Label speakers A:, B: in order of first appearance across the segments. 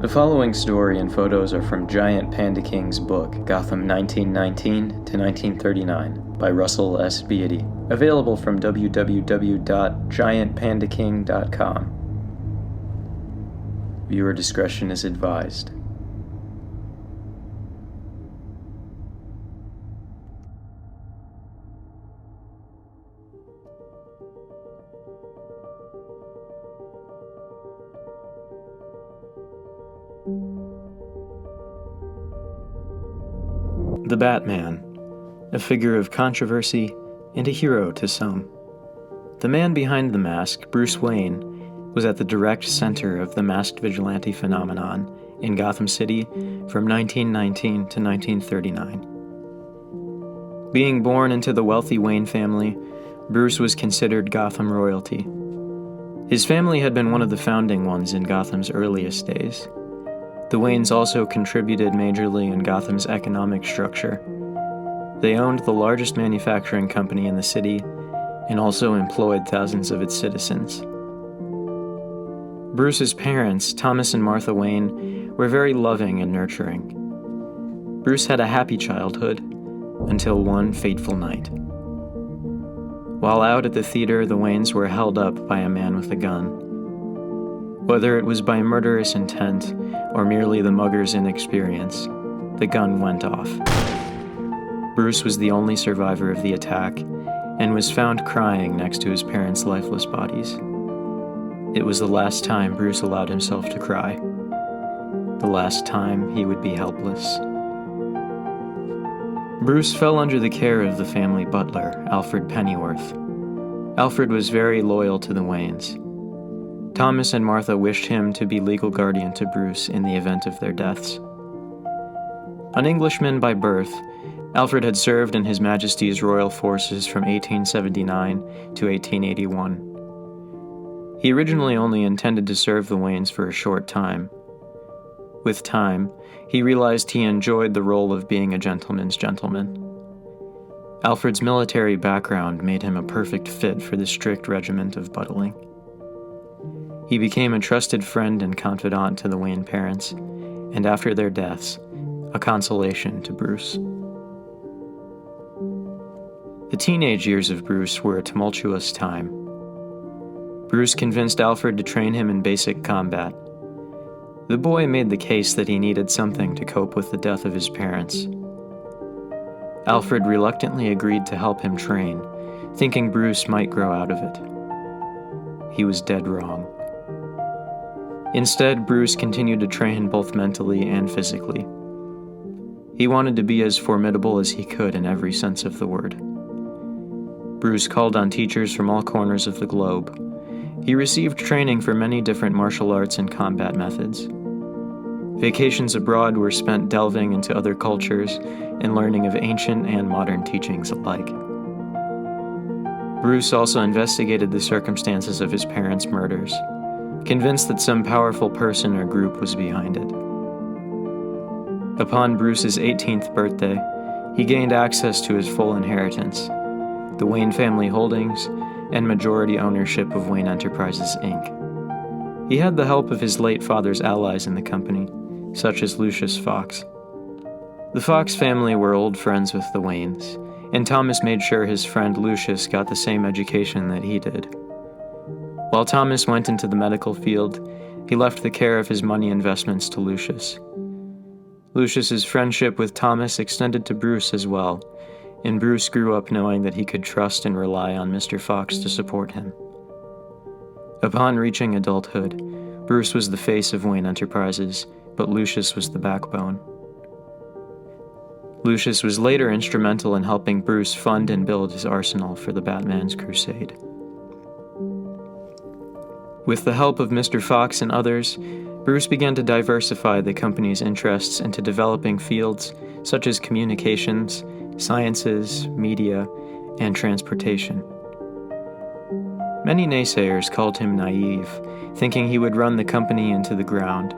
A: The following story and photos are from GiantPandaKing's book, Gotham 1919 to 1939, by Russell S. Beatty, available from www.giantpandaking.com. Viewer discretion is advised. The Batman, a figure of controversy and a hero to some. The man behind the mask, Bruce Wayne, was at the direct center of the masked vigilante phenomenon in Gotham City from 1919 to 1939. Being born into the wealthy Wayne family, Bruce was considered Gotham royalty. His family had been one of the founding ones in Gotham's earliest days. The Waynes also contributed majorly in Gotham's economic structure. They owned the largest manufacturing company in the city and also employed thousands of its citizens. Bruce's parents, Thomas and Martha Wayne, were very loving and nurturing. Bruce had a happy childhood until one fateful night. While out at the theater, the Waynes were held up by a man with a gun. Whether it was by murderous intent or merely the mugger's inexperience, the gun went off. Bruce was the only survivor of the attack and was found crying next to his parents' lifeless bodies. It was the last time Bruce allowed himself to cry. The last time he would be helpless. Bruce fell under the care of the family butler, Alfred Pennyworth. Alfred was very loyal to the Waynes. Thomas and Martha wished him to be legal guardian to Bruce in the event of their deaths. An Englishman by birth, Alfred had served in His Majesty's Royal Forces from 1879 to 1881. He originally only intended to serve the Waynes for a short time. With time, he realized he enjoyed the role of being a gentleman's gentleman. Alfred's military background made him a perfect fit for the strict regiment of buttling. He became a trusted friend and confidant to the Wayne parents, and after their deaths, a consolation to Bruce. The teenage years of Bruce were a tumultuous time. Bruce convinced Alfred to train him in basic combat. The boy made the case that he needed something to cope with the death of his parents. Alfred reluctantly agreed to help him train, thinking Bruce might grow out of it. He was dead wrong. Instead, Bruce continued to train both mentally and physically. He wanted to be as formidable as he could in every sense of the word. Bruce called on teachers from all corners of the globe. He received training for many different martial arts and combat methods. Vacations abroad were spent delving into other cultures and learning of ancient and modern teachings alike. Bruce also investigated the circumstances of his parents' murders, convinced that some powerful person or group was behind it. Upon Bruce's 18th birthday, he gained access to his full inheritance, the Wayne family holdings, and majority ownership of Wayne Enterprises, Inc. He had the help of his late father's allies in the company, such as Lucius Fox. The Fox family were old friends with the Waynes, and Thomas made sure his friend Lucius got the same education that he did. While Thomas went into the medical field, he left the care of his money investments to Lucius. Lucius's friendship with Thomas extended to Bruce as well, and Bruce grew up knowing that he could trust and rely on Mr. Fox to support him. Upon reaching adulthood, Bruce was the face of Wayne Enterprises, but Lucius was the backbone. Lucius was later instrumental in helping Bruce fund and build his arsenal for the Batman's crusade. With the help of Mr. Fox and others, Bruce began to diversify the company's interests into developing fields such as communications, sciences, media, and transportation. Many naysayers called him naive, thinking he would run the company into the ground.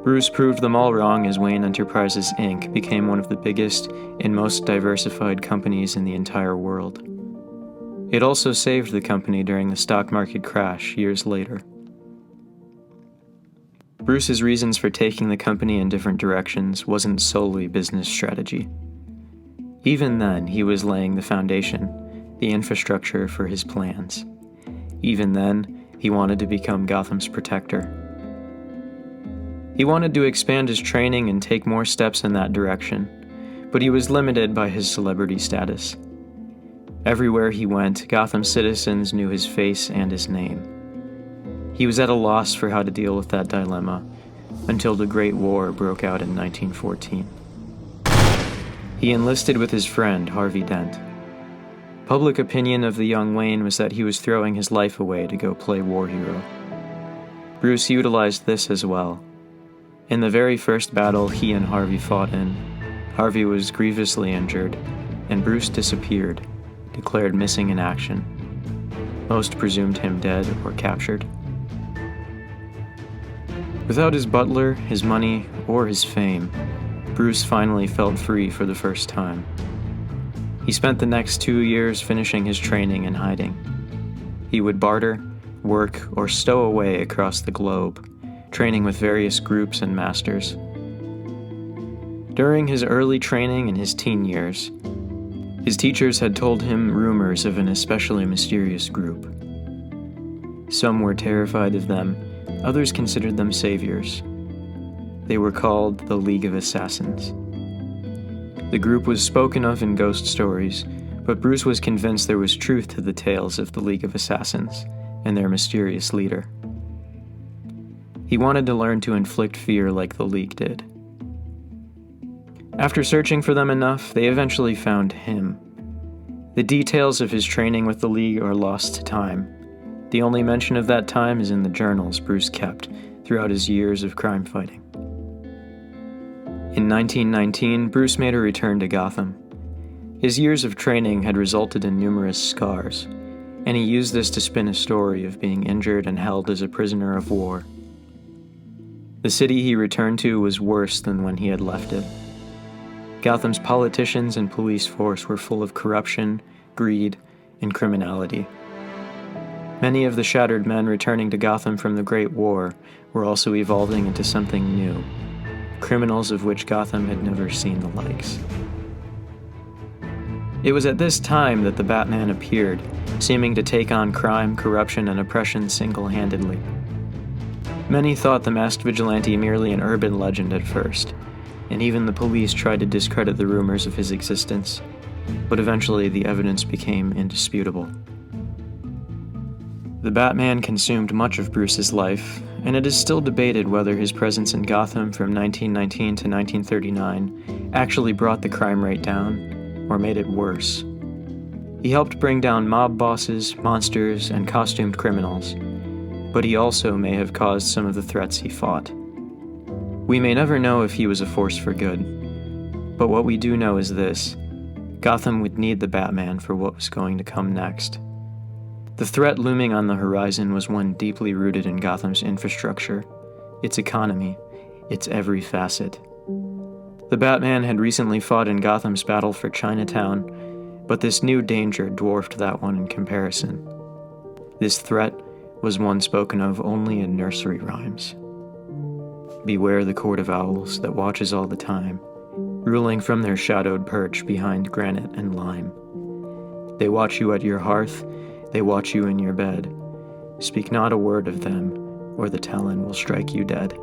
A: Bruce proved them all wrong as Wayne Enterprises, Inc. became one of the biggest and most diversified companies in the entire world. It also saved the company during the stock market crash years later. Bruce's reasons for taking the company in different directions wasn't solely business strategy. Even then, he was laying the foundation, the infrastructure for his plans. Even then, he wanted to become Gotham's protector. He wanted to expand his training and take more steps in that direction, but he was limited by his celebrity status. Everywhere he went, Gotham citizens knew his face and his name. He was at a loss for how to deal with that dilemma until the Great War broke out in 1914. He enlisted with his friend, Harvey Dent. Public opinion of the young Wayne was that he was throwing his life away to go play war hero. Bruce utilized this as well. In the very first battle he and Harvey fought in, Harvey was grievously injured, and Bruce disappeared, declared missing in action. Most presumed him dead or captured. Without his butler, his money, or his fame, Bruce finally felt free for the first time. He spent the next 2 years finishing his training and hiding. He would barter, work, or stow away across the globe, training with various groups and masters. During his early training in his teen years, his teachers had told him rumors of an especially mysterious group. Some were terrified of them, others considered them saviors. They were called the League of Assassins. The group was spoken of in ghost stories, but Bruce was convinced there was truth to the tales of the League of Assassins and their mysterious leader. He wanted to learn to inflict fear like the League did. After searching for them enough, they eventually found him. The details of his training with the League are lost to time. The only mention of that time is in the journals Bruce kept throughout his years of crime fighting. In 1919, Bruce made a return to Gotham. His years of training had resulted in numerous scars, and he used this to spin a story of being injured and held as a prisoner of war. The city he returned to was worse than when he had left it. Gotham's politicians and police force were full of corruption, greed, and criminality. Many of the shattered men returning to Gotham from the Great War were also evolving into something new, criminals of which Gotham had never seen the likes. It was at this time that the Batman appeared, seeming to take on crime, corruption, and oppression single-handedly. Many thought the masked vigilante merely an urban legend at first, and even the police tried to discredit the rumors of his existence, but eventually the evidence became indisputable. The Batman consumed much of Bruce's life, and it is still debated whether his presence in Gotham from 1919 to 1939 actually brought the crime rate down, or made it worse. He helped bring down mob bosses, monsters, and costumed criminals, but he also may have caused some of the threats he fought. We may never know if he was a force for good, but what we do know is this: Gotham would need the Batman for what was going to come next. The threat looming on the horizon was one deeply rooted in Gotham's infrastructure, its economy, its every facet. The Batman had recently fought in Gotham's battle for Chinatown, but this new danger dwarfed that one in comparison. This threat was one spoken of only in nursery rhymes. Beware the court of owls that watches all the time, ruling from their shadowed perch behind granite and lime. They watch you at your hearth, they watch you in your bed. Speak not a word of them, or the talon will strike you dead.